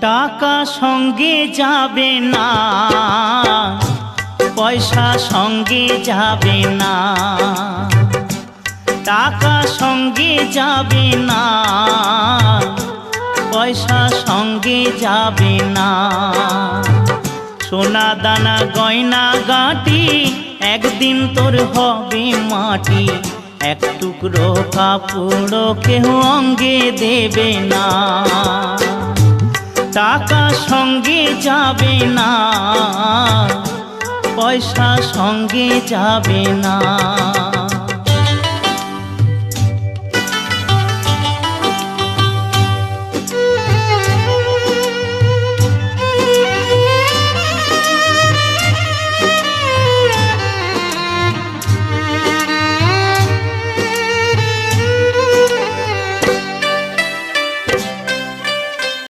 টাকা সঙ্গে যাবে না, পয়সা সঙ্গে যাবে না। টাকা সঙ্গে যাবে না, পয়সা সঙ্গে যাবে না। সোনা দানা গয়না গাঁটি একদিন তোর হবে মাটি। এক টুকরো কাপড় কেউ অঙ্গে দেবে না। টাকা সঙ্গে যাবে না, পয়সা সঙ্গে যাবে না।